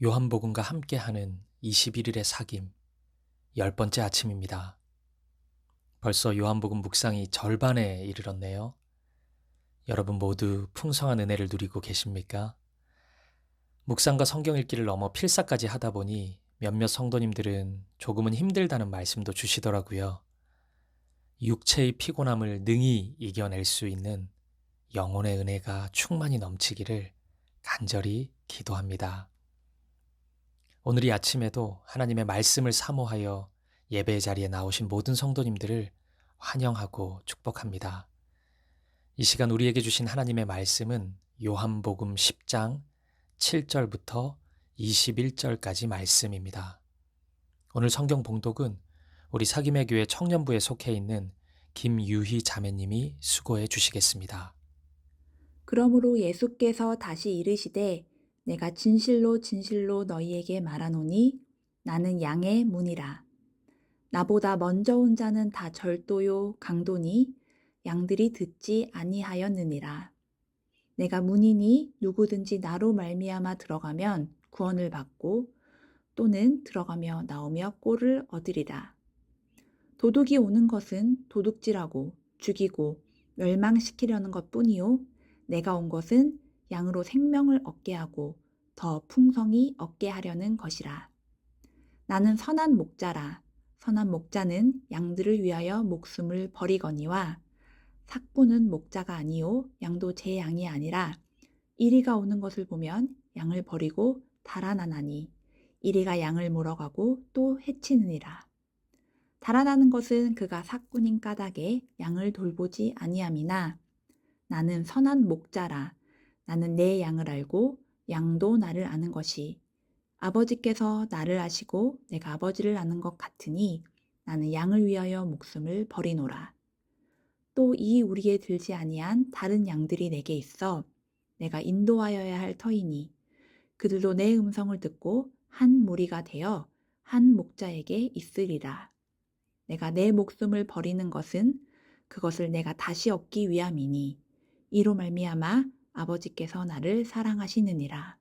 요한복음과 함께하는 21일의 사귐, 10번째 아침입니다. 벌써 요한복음 묵상이 절반에 이르렀네요. 여러분 모두 풍성한 은혜를 누리고 계십니까? 묵상과 성경 읽기를 넘어 필사까지 하다 보니 몇몇 성도님들은 조금은 힘들다는 말씀도 주시더라고요. 육체의 피곤함을 능히 이겨낼 수 있는 영혼의 은혜가 충만히 넘치기를 간절히 기도합니다. 오늘 이 아침에도 하나님의 말씀을 사모하여 예배의 자리에 나오신 모든 성도님들을 환영하고 축복합니다. 이 시간 우리에게 주신 하나님의 말씀은 요한복음 10장 7절부터 21절까지 말씀입니다. 오늘 성경 봉독은 우리 사귐의 교회 청년부에 속해 있는 김유희 자매님이 수고해 주시겠습니다. 그러므로 예수께서 다시 이르시되 내가 진실로 진실로 너희에게 말하노니 나는 양의 문이라. 나보다 먼저 온 자는 다 절도요 강도니 양들이 듣지 아니하였느니라. 내가 문이니 누구든지 나로 말미암아 들어가면 구원을 받고 또는 들어가며 나오며 꼴을 얻으리라. 도둑이 오는 것은 도둑질하고 죽이고 멸망시키려는 것뿐이요 내가 온 것은 양으로 생명을 얻게 하고 더 풍성히 얻게 하려는 것이라. 나는 선한 목자라. 선한 목자는 양들을 위하여 목숨을 버리거니와 삭부는 목자가 아니요 양도 제 양이 아니라 이리가 오는 것을 보면 양을 버리고 달아나나니 이리가 양을 물어가고 또 해치느니라. 달아나는 것은 그가 삭군인 까닭에 양을 돌보지 아니함이나 나는 선한 목자라. 나는 내 양을 알고 양도 나를 아는 것이 아버지께서 나를 아시고 내가 아버지를 아는 것 같으니 나는 양을 위하여 목숨을 버리노라. 또 이 우리에 들지 아니한 다른 양들이 내게 있어 내가 인도하여야 할 터이니 그들도 내 음성을 듣고 한 무리가 되어 한 목자에게 있으리라. 내가 내 목숨을 버리는 것은 그것을 내가 다시 얻기 위함이니 이로 말미암아 아버지께서 나를 사랑하시느니라.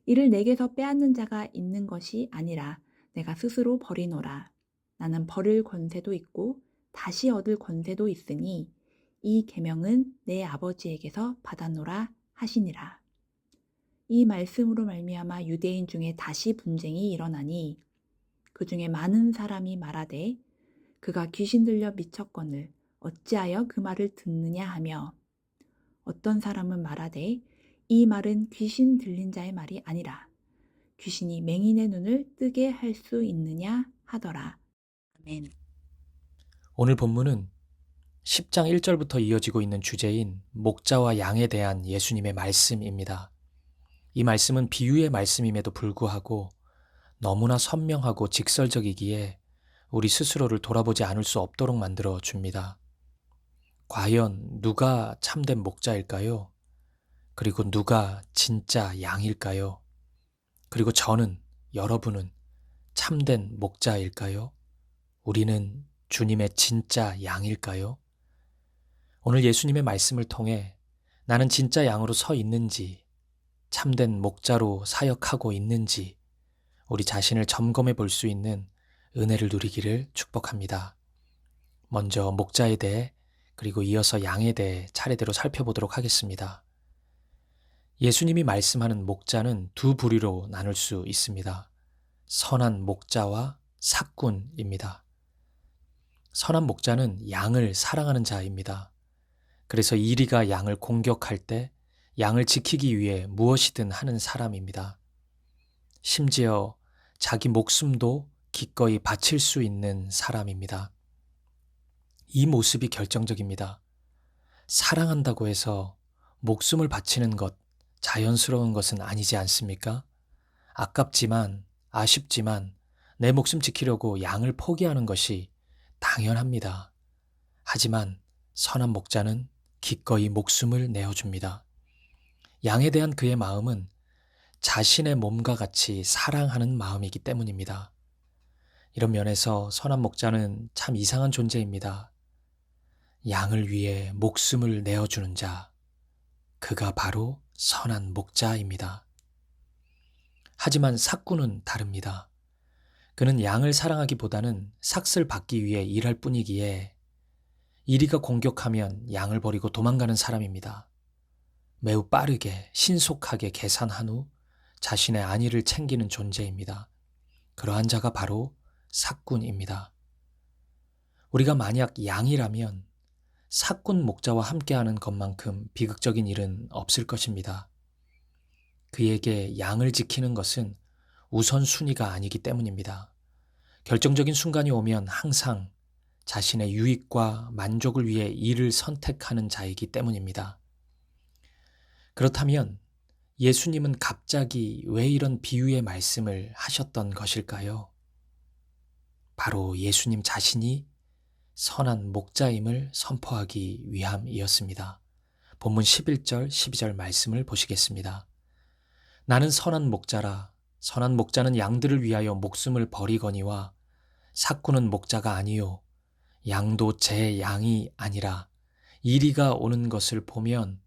이를 내게서 빼앗는 자가 있는 것이 아니라 내가 스스로 버리노라. 나는 버릴 권세도 있고 다시 얻을 권세도 있으니 이 계명은 내 아버지에게서 받았노라 하시니라. 이 말씀으로 말미암아 유대인 중에 다시 분쟁이 일어나니 그 중에 많은 사람이 말하되 그가 귀신 들려 미쳤거늘 어찌하여 그 말을 듣느냐 하며 어떤 사람은 말하되 이 말은 귀신 들린 자의 말이 아니라 귀신이 맹인의 눈을 뜨게 할 수 있느냐 하더라. 아멘. 오늘 본문은 10장 1절부터 이어지고 있는 주제인 목자와 양에 대한 예수님의 말씀입니다. 이 말씀은 비유의 말씀임에도 불구하고 너무나 선명하고 직설적이기에 우리 스스로를 돌아보지 않을 수 없도록 만들어 줍니다. 과연 누가 참된 목자일까요? 그리고 누가 진짜 양일까요? 그리고 저는, 여러분은 참된 목자일까요? 우리는 주님의 진짜 양일까요? 오늘 예수님의 말씀을 통해 나는 진짜 양으로 서 있는지, 참된 목자로 사역하고 있는지 우리 자신을 점검해 볼 수 있는 은혜를 누리기를 축복합니다. 먼저 목자에 대해 그리고 이어서 양에 대해 차례대로 살펴보도록 하겠습니다. 예수님이 말씀하는 목자는 두 부류로 나눌 수 있습니다. 선한 목자와 삭군입니다. 선한 목자는 양을 사랑하는 자입니다. 그래서 이리가 양을 공격할 때 양을 지키기 위해 무엇이든 하는 사람입니다. 심지어 자기 목숨도 기꺼이 바칠 수 있는 사람입니다. 이 모습이 결정적입니다. 사랑한다고 해서 목숨을 바치는 것, 자연스러운 것은 아니지 않습니까? 아깝지만, 아쉽지만 내 목숨 지키려고 양을 포기하는 것이 당연합니다. 하지만 선한 목자는 기꺼이 목숨을 내어줍니다. 양에 대한 그의 마음은 자신의 몸과 같이 사랑하는 마음이기 때문입니다. 이런 면에서 선한 목자는 참 이상한 존재입니다. 양을 위해 목숨을 내어주는 자, 그가 바로 선한 목자입니다. 하지만 삭군은 다릅니다. 그는 양을 사랑하기보다는 삭슬 받기 위해 일할 뿐이기에 이리가 공격하면 양을 버리고 도망가는 사람입니다. 매우 빠르게 신속하게 계산한 후 자신의 안위를 챙기는 존재입니다. 그러한 자가 바로 삭군입니다. 우리가 만약 양이라면 삭군 목자와 함께하는 것만큼 비극적인 일은 없을 것입니다. 그에게 양을 지키는 것은 우선순위가 아니기 때문입니다. 결정적인 순간이 오면 항상 자신의 유익과 만족을 위해 일을 선택하는 자이기 때문입니다. 그렇다면 예수님은 갑자기 왜 이런 비유의 말씀을 하셨던 것일까요? 바로 예수님 자신이 선한 목자임을 선포하기 위함이었습니다. 본문 11절, 12절 말씀을 보시겠습니다. 나는 선한 목자라. 선한 목자는 양들을 위하여 목숨을 버리거니와 삭구는 목자가 아니요 양도 제 양이 아니라 이리가 오는 것을 보면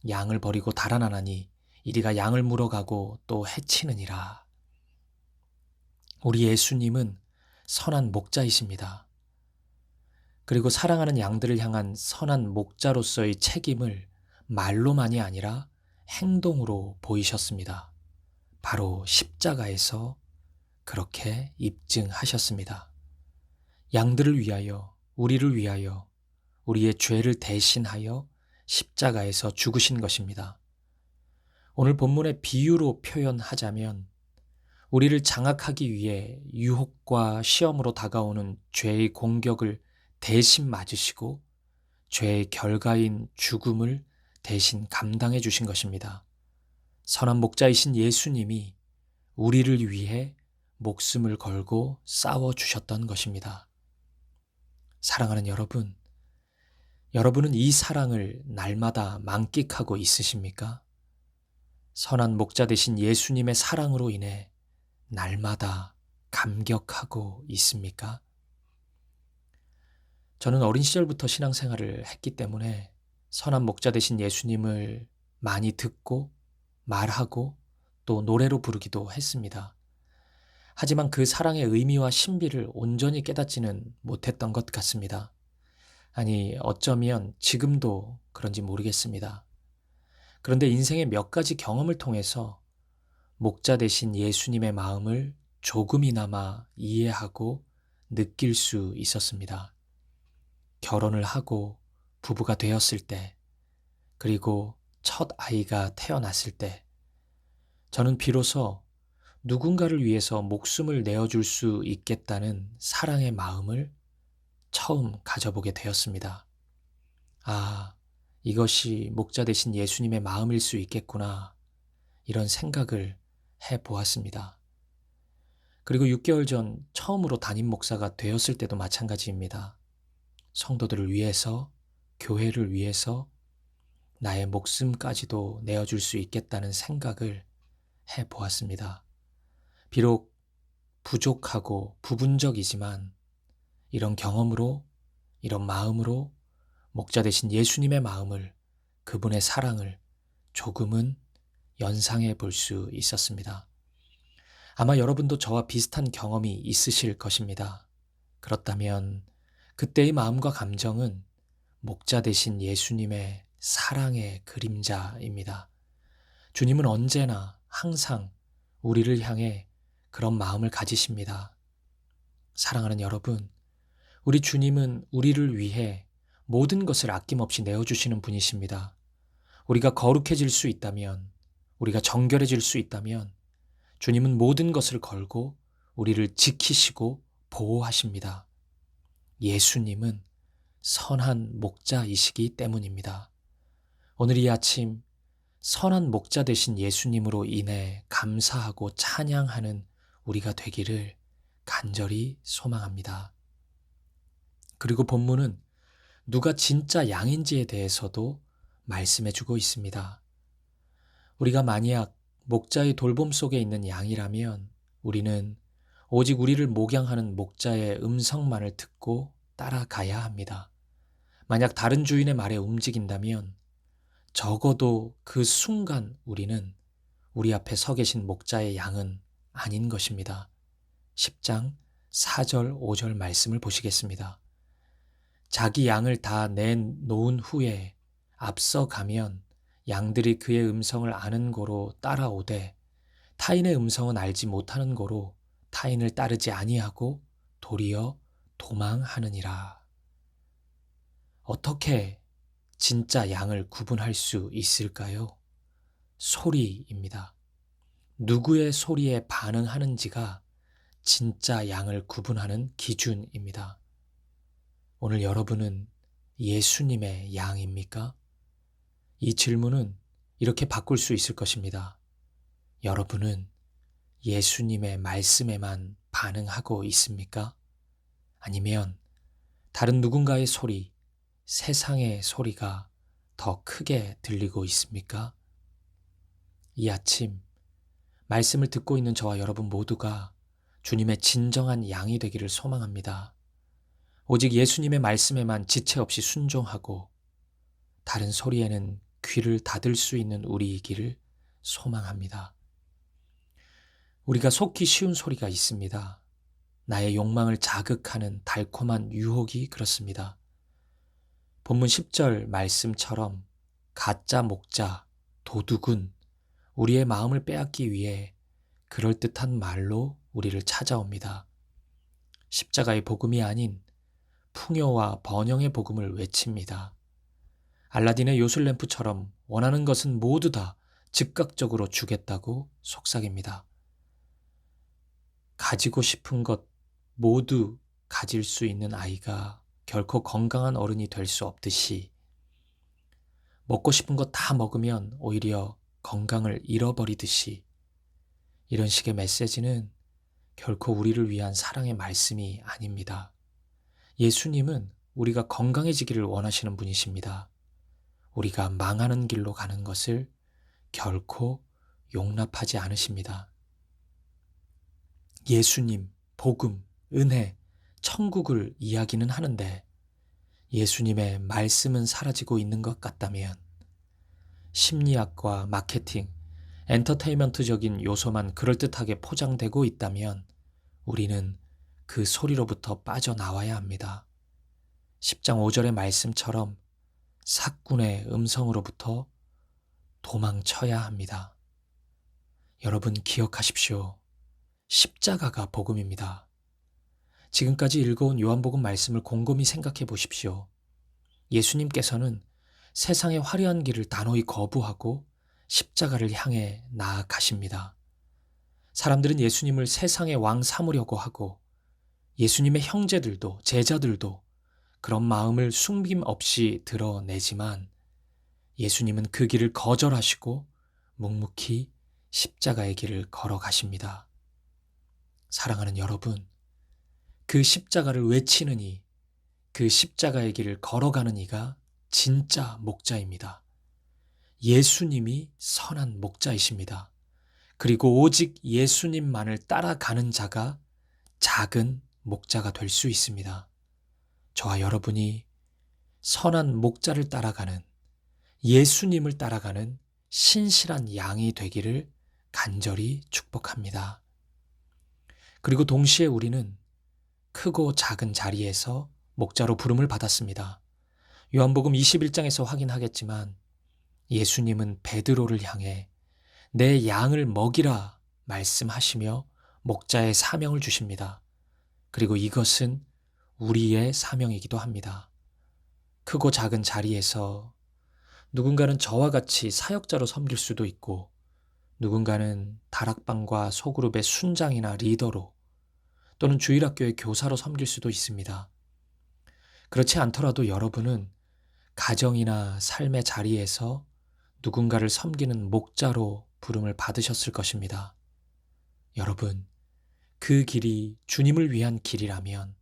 양을 버리고 달아나나니 이리가 양을 물어가고 또 해치느니라. 우리 예수님은 선한 목자이십니다. 그리고 사랑하는 양들을 향한 선한 목자로서의 책임을 말로만이 아니라 행동으로 보이셨습니다. 바로 십자가에서 그렇게 입증하셨습니다. 양들을 위하여, 우리를 위하여, 우리의 죄를 대신하여 십자가에서 죽으신 것입니다. 오늘 본문의 비유로 표현하자면 우리를 장악하기 위해 유혹과 시험으로 다가오는 죄의 공격을 대신 맞으시고 죄의 결과인 죽음을 대신 감당해 주신 것입니다. 선한 목자이신 예수님이 우리를 위해 목숨을 걸고 싸워 주셨던 것입니다. 사랑하는 여러분, 여러분은 이 사랑을 날마다 만끽하고 있으십니까? 선한 목자 되신 예수님의 사랑으로 인해 날마다 감격하고 있습니까? 저는 어린 시절부터 신앙생활을 했기 때문에 선한 목자 되신 예수님을 많이 듣고 말하고 또 노래로 부르기도 했습니다. 하지만 그 사랑의 의미와 신비를 온전히 깨닫지는 못했던 것 같습니다. 아니, 어쩌면 지금도 그런지 모르겠습니다. 그런데 인생의 몇 가지 경험을 통해서 목자 되신 예수님의 마음을 조금이나마 이해하고 느낄 수 있었습니다. 결혼을 하고 부부가 되었을 때, 그리고 첫 아이가 태어났을 때, 저는 비로소 누군가를 위해서 목숨을 내어줄 수 있겠다는 사랑의 마음을 처음 가져보게 되었습니다. 아, 이것이 목자 되신 예수님의 마음일 수 있겠구나, 이런 생각을 해보았습니다. 그리고 6개월 전 처음으로 담임 목사가 되었을 때도 마찬가지입니다. 성도들을 위해서, 교회를 위해서 나의 목숨까지도 내어줄 수 있겠다는 생각을 해보았습니다. 비록 부족하고 부분적이지만 이런 경험으로, 이런 마음으로 목자 되신 예수님의 마음을, 그분의 사랑을 조금은 연상해 볼 수 있었습니다. 아마 여러분도 저와 비슷한 경험이 있으실 것입니다. 그렇다면 그때의 마음과 감정은 목자 되신 예수님의 사랑의 그림자입니다. 주님은 언제나 항상 우리를 향해 그런 마음을 가지십니다. 사랑하는 여러분, 우리 주님은 우리를 위해 모든 것을 아낌없이 내어주시는 분이십니다. 우리가 거룩해질 수 있다면, 우리가 정결해질 수 있다면 주님은 모든 것을 걸고 우리를 지키시고 보호하십니다. 예수님은 선한 목자이시기 때문입니다. 오늘 이 아침 선한 목자 되신 예수님으로 인해 감사하고 찬양하는 우리가 되기를 간절히 소망합니다. 그리고 본문은 누가 진짜 양인지에 대해서도 말씀해주고 있습니다. 우리가 만약 목자의 돌봄 속에 있는 양이라면 우리는 오직 우리를 목양하는 목자의 음성만을 듣고 따라가야 합니다. 만약 다른 주인의 말에 움직인다면 적어도 그 순간 우리는 우리 앞에 서 계신 목자의 양은 아닌 것입니다. 10장 4절 5절 말씀을 보시겠습니다. 자기 양을 다 내놓은 후에 앞서 가면 양들이 그의 음성을 아는 고로 따라오되 타인의 음성은 알지 못하는 고로 타인을 따르지 아니하고 도리어 도망하느니라. 어떻게 진짜 양을 구분할 수 있을까요? 소리입니다. 누구의 소리에 반응하는지가 진짜 양을 구분하는 기준입니다. 오늘 여러분은 예수님의 양입니까? 이 질문은 이렇게 바꿀 수 있을 것입니다. 여러분은 예수님의 말씀에만 반응하고 있습니까? 아니면 다른 누군가의 소리, 세상의 소리가 더 크게 들리고 있습니까? 이 아침 말씀을 듣고 있는 저와 여러분 모두가 주님의 진정한 양이 되기를 소망합니다. 오직 예수님의 말씀에만 지체 없이 순종하고 다른 소리에는 귀를 닫을 수 있는 우리이기를 소망합니다. 우리가 속기 쉬운 소리가 있습니다. 나의 욕망을 자극하는 달콤한 유혹이 그렇습니다. 본문 10절 말씀처럼 가짜 목자, 도둑은 우리의 마음을 빼앗기 위해 그럴듯한 말로 우리를 찾아옵니다. 십자가의 복음이 아닌 풍요와 번영의 복음을 외칩니다. 알라딘의 요술램프처럼 원하는 것은 모두 다 즉각적으로 주겠다고 속삭입니다. 가지고 싶은 것 모두 가질 수 있는 아이가 결코 건강한 어른이 될 수 없듯이 먹고 싶은 것 다 먹으면 오히려 건강을 잃어버리듯이 이런 식의 메시지는 결코 우리를 위한 사랑의 말씀이 아닙니다. 예수님은 우리가 건강해지기를 원하시는 분이십니다. 우리가 망하는 길로 가는 것을 결코 용납하지 않으십니다. 예수님, 복음, 은혜, 천국을 이야기는 하는데 예수님의 말씀은 사라지고 있는 것 같다면 심리학과 마케팅, 엔터테인먼트적인 요소만 그럴듯하게 포장되고 있다면 우리는 그 소리로부터 빠져나와야 합니다. 10장 5절의 말씀처럼 사꾼의 음성으로부터 도망쳐야 합니다. 여러분 기억하십시오. 십자가가 복음입니다. 지금까지 읽어온 요한복음 말씀을 곰곰이 생각해 보십시오. 예수님께서는 세상의 화려한 길을 단호히 거부하고 십자가를 향해 나아가십니다. 사람들은 예수님을 세상의 왕 삼으려고 하고 예수님의 형제들도 제자들도 그런 마음을 숨김없이 드러내지만 예수님은 그 길을 거절하시고 묵묵히 십자가의 길을 걸어가십니다. 사랑하는 여러분, 그 십자가를 외치는 이, 그 십자가의 길을 걸어가는 이가 진짜 목자입니다. 예수님이 선한 목자이십니다. 그리고 오직 예수님만을 따라가는 자가 작은 목자가 될 수 있습니다. 저와 여러분이 선한 목자를 따라가는, 예수님을 따라가는 신실한 양이 되기를 간절히 축복합니다. 그리고 동시에 우리는 크고 작은 자리에서 목자로 부름을 받았습니다. 요한복음 21장에서 확인하겠지만 예수님은 베드로를 향해 내 양을 먹이라 말씀하시며 목자의 사명을 주십니다. 그리고 이것은 우리의 사명이기도 합니다. 크고 작은 자리에서 누군가는 저와 같이 사역자로 섬길 수도 있고 누군가는 다락방과 소그룹의 순장이나 리더로 또는 주일학교의 교사로 섬길 수도 있습니다. 그렇지 않더라도 여러분은 가정이나 삶의 자리에서 누군가를 섬기는 목자로 부름을 받으셨을 것입니다. 여러분, 그 길이 주님을 위한 길이라면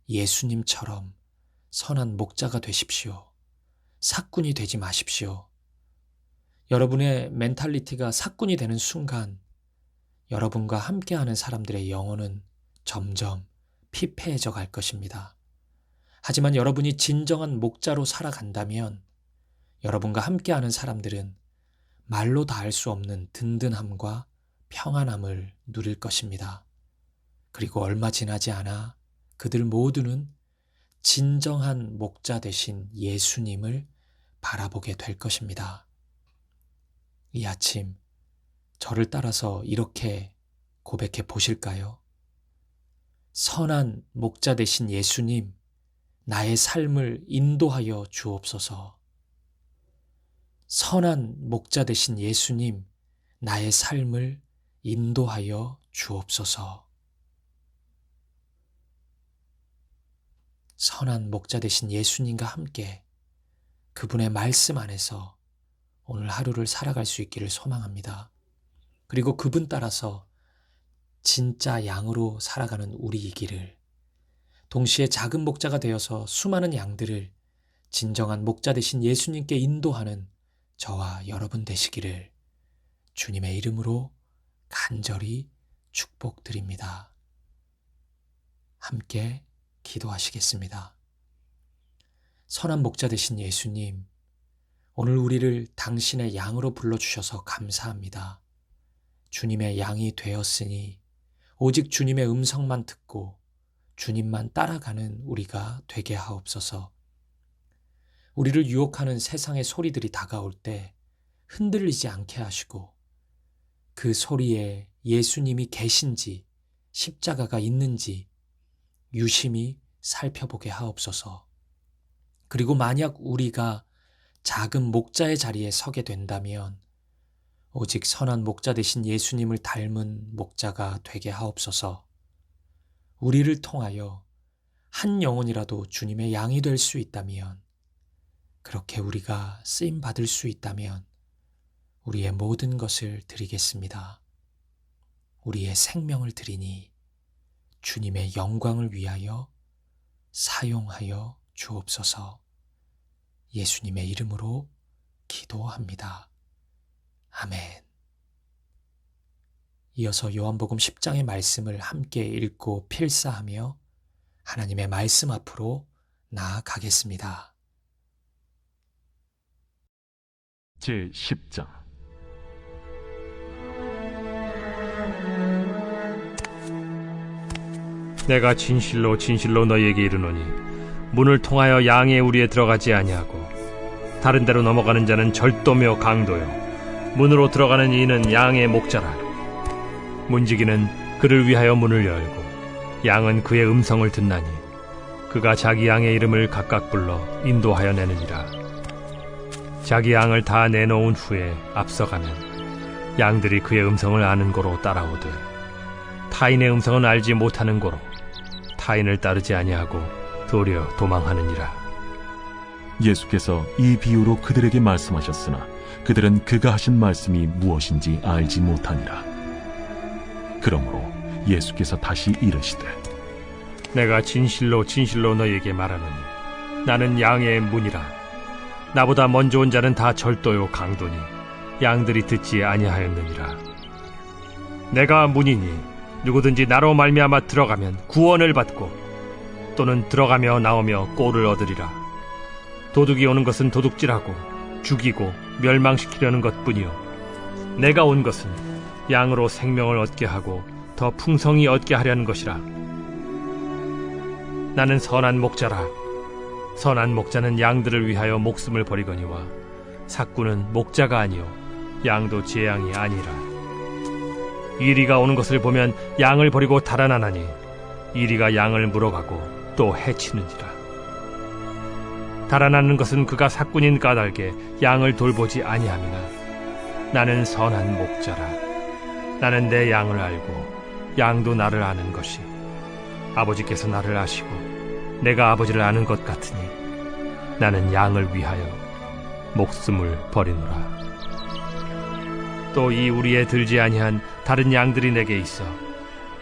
예수님처럼 선한 목자가 되십시오. 사꾼이 되지 마십시오. 여러분의 멘탈리티가 사꾼이 되는 순간 여러분과 함께하는 사람들의 영혼은 점점 피폐해져 갈 것입니다. 하지만 여러분이 진정한 목자로 살아간다면 여러분과 함께하는 사람들은 말로 다할 수 없는 든든함과 평안함을 누릴 것입니다. 그리고 얼마 지나지 않아 그들 모두는 진정한 목자 되신 예수님을 바라보게 될 것입니다. 이 아침 저를 따라서 이렇게 고백해 보실까요? 선한 목자 되신 예수님, 나의 삶을 인도하여 주옵소서. 선한 목자 되신 예수님, 나의 삶을 인도하여 주옵소서. 선한 목자 되신 예수님과 함께 그분의 말씀 안에서 오늘 하루를 살아갈 수 있기를 소망합니다. 그리고 그분 따라서 진짜 양으로 살아가는 우리이기를, 동시에 작은 목자가 되어서 수많은 양들을 진정한 목자 되신 예수님께 인도하는 저와 여러분 되시기를 주님의 이름으로 간절히 축복드립니다. 함께 기도하시겠습니다. 선한 목자 되신 예수님, 오늘 우리를 당신의 양으로 불러주셔서 감사합니다. 주님의 양이 되었으니 오직 주님의 음성만 듣고 주님만 따라가는 우리가 되게 하옵소서. 우리를 유혹하는 세상의 소리들이 다가올 때 흔들리지 않게 하시고 그 소리에 예수님이 계신지 십자가가 있는지 유심히 살펴보게 하옵소서. 그리고 만약 우리가 작은 목자의 자리에 서게 된다면 오직 선한 목자 되신 예수님을 닮은 목자가 되게 하옵소서. 우리를 통하여 한 영혼이라도 주님의 양이 될 수 있다면, 그렇게 우리가 쓰임 받을 수 있다면 우리의 모든 것을 드리겠습니다. 우리의 생명을 드리니 주님의 영광을 위하여 사용하여 주옵소서. 예수님의 이름으로 기도합니다. 아멘. 이어서 요한복음 10장의 말씀을 함께 읽고 필사하며 하나님의 말씀 앞으로 나아가겠습니다. 제10장. 내가 진실로 진실로 너희에게 이르노니 문을 통하여 양의 우리에 들어가지 아니하고 다른 데로 넘어가는 자는 절도며 강도요 문으로 들어가는 이는 양의 목자라. 문지기는 그를 위하여 문을 열고 양은 그의 음성을 듣나니 그가 자기 양의 이름을 각각 불러 인도하여 내느니라. 자기 양을 다 내놓은 후에 앞서가면 양들이 그의 음성을 아는 고로 따라오되 타인의 음성은 알지 못하는 고로 타인을 따르지 아니하고 도리어 도망하느니라. 예수께서 이 비유로 그들에게 말씀하셨으나 그들은 그가 하신 말씀이 무엇인지 알지 못하니라. 그러므로 예수께서 다시 이르시되 내가 진실로 진실로 너희에게 말하노니 나는 양의 문이라. 나보다 먼저 온 자는 다 절도요 강도니 양들이 듣지 아니하였느니라. 내가 문이니 누구든지 나로 말미암아 들어가면 구원을 받고 또는 들어가며 나오며 꼴을 얻으리라. 도둑이 오는 것은 도둑질하고 죽이고 멸망시키려는 것뿐이요 내가 온 것은 양으로 생명을 얻게 하고 더 풍성히 얻게 하려는 것이라. 나는 선한 목자라. 선한 목자는 양들을 위하여 목숨을 버리거니와 삭구는 목자가 아니요 양도 제 양이 아니라. 이리가 오는 것을 보면 양을 버리고 달아나나니 이리가 양을 물어가고 또 해치는지라. 달아나는 것은 그가 삭군인 까닭에 양을 돌보지 아니함이나 나는 선한 목자라. 나는 내 양을 알고 양도 나를 아는 것이 아버지께서 나를 아시고 내가 아버지를 아는 것 같으니 나는 양을 위하여 목숨을 버리노라. 또 이 우리에 들지 아니한 다른 양들이 내게 있어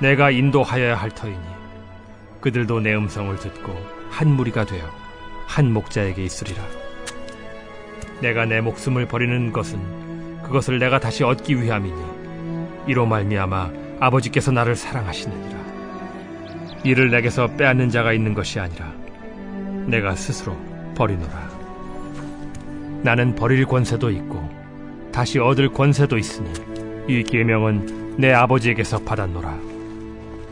내가 인도하여야 할 터이니 그들도 내 음성을 듣고 한 무리가 되어 한 목자에게 있으리라. 내가 내 목숨을 버리는 것은 그것을 내가 다시 얻기 위함이니 이로 말미암아 아버지께서 나를 사랑하시느니라. 이를 내게서 빼앗는 자가 있는 것이 아니라 내가 스스로 버리노라. 나는 버릴 권세도 있고 다시 얻을 권세도 있으니 이 계명은 내 아버지에게서 받았노라.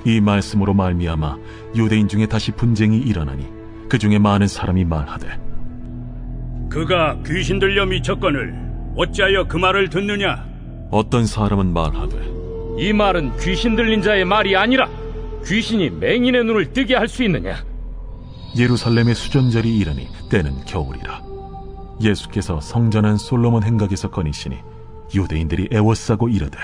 이 말씀으로 말미암아 유대인 중에 다시 분쟁이 일어나니 그 중에 많은 사람이 말하되 그가 귀신 들려 미쳤거늘 어찌하여 그 말을 듣느냐? 어떤 사람은 말하되 이 말은 귀신 들린 자의 말이 아니라 귀신이 맹인의 눈을 뜨게 할 수 있느냐? 예루살렘의 수전절이 이르니 때는 겨울이라. 예수께서 성전한 솔로몬 행각에서 거니시니 유대인들이 애워싸고 이르되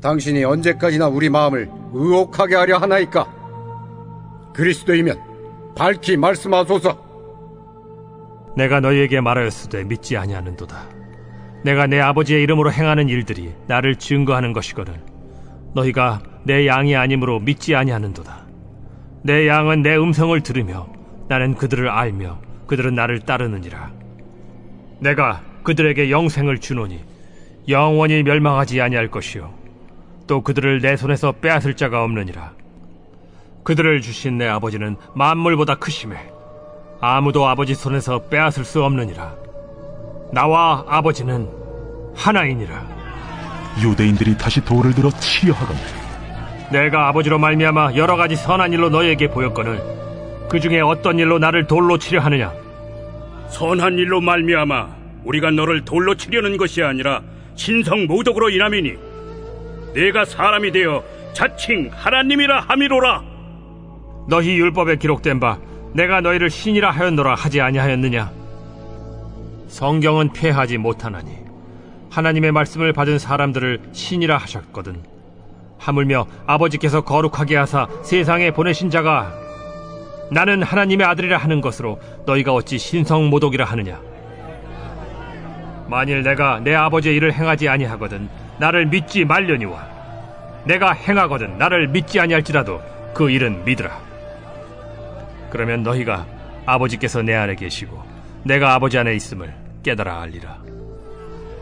당신이 언제까지나 우리 마음을 의혹하게 하려 하나이까? 그리스도이면 밝히 말씀하소서. 내가 너희에게 말하였으되 믿지 아니하는도다. 내가 내 아버지의 이름으로 행하는 일들이 나를 증거하는 것이거늘 너희가 내 양이 아니므로 믿지 아니하는도다. 내 양은 내 음성을 들으며 나는 그들을 알며 그들은 나를 따르느니라. 내가 그들에게 영생을 주노니 영원히 멸망하지 아니할 것이요 또 그들을 내 손에서 빼앗을 자가 없느니라. 그들을 주신 내 아버지는 만물보다 크심에 아무도 아버지 손에서 빼앗을 수 없느니라. 나와 아버지는 하나이니라. 유대인들이 다시 돌을 들어 치려 하거늘 내가 아버지로 말미암아 여러 가지 선한 일로 너희에게 보였거늘 그 중에 어떤 일로 나를 돌로 치려 하느냐? 선한 일로 말미암아 우리가 너를 돌로 치려는 것이 아니라 신성 모독으로 인함이니 내가 사람이 되어 자칭 하나님이라 함이로라. 너희 율법에 기록된 바 내가 너희를 신이라 하였노라 하지 아니하였느냐? 성경은 폐하지 못하나니 하나님의 말씀을 받은 사람들을 신이라 하셨거든. 하물며 아버지께서 거룩하게 하사 세상에 보내신 자가 나는 하나님의 아들이라 하는 것으로 너희가 어찌 신성모독이라 하느냐? 만일 내가 내 아버지의 일을 행하지 아니하거든 나를 믿지 말려니와 내가 행하거든 나를 믿지 아니할지라도 그 일은 믿으라. 그러면 너희가 아버지께서 내 안에 계시고 내가 아버지 안에 있음을 깨달아 알리라.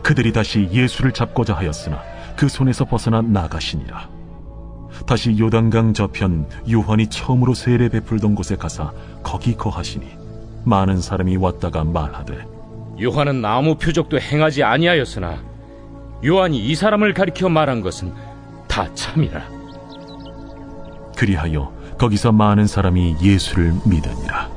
그들이 다시 예수를 잡고자 하였으나 그 손에서 벗어나 나가시니라. 다시 요단강 저편 요한이 처음으로 세례 베풀던 곳에 가사 거기 거하시니 많은 사람이 왔다가 말하되 요한은 아무 표적도 행하지 아니하였으나 요한이 이 사람을 가리켜 말한 것은 다 참이라. 그리하여 거기서 많은 사람이 예수를 믿으니라.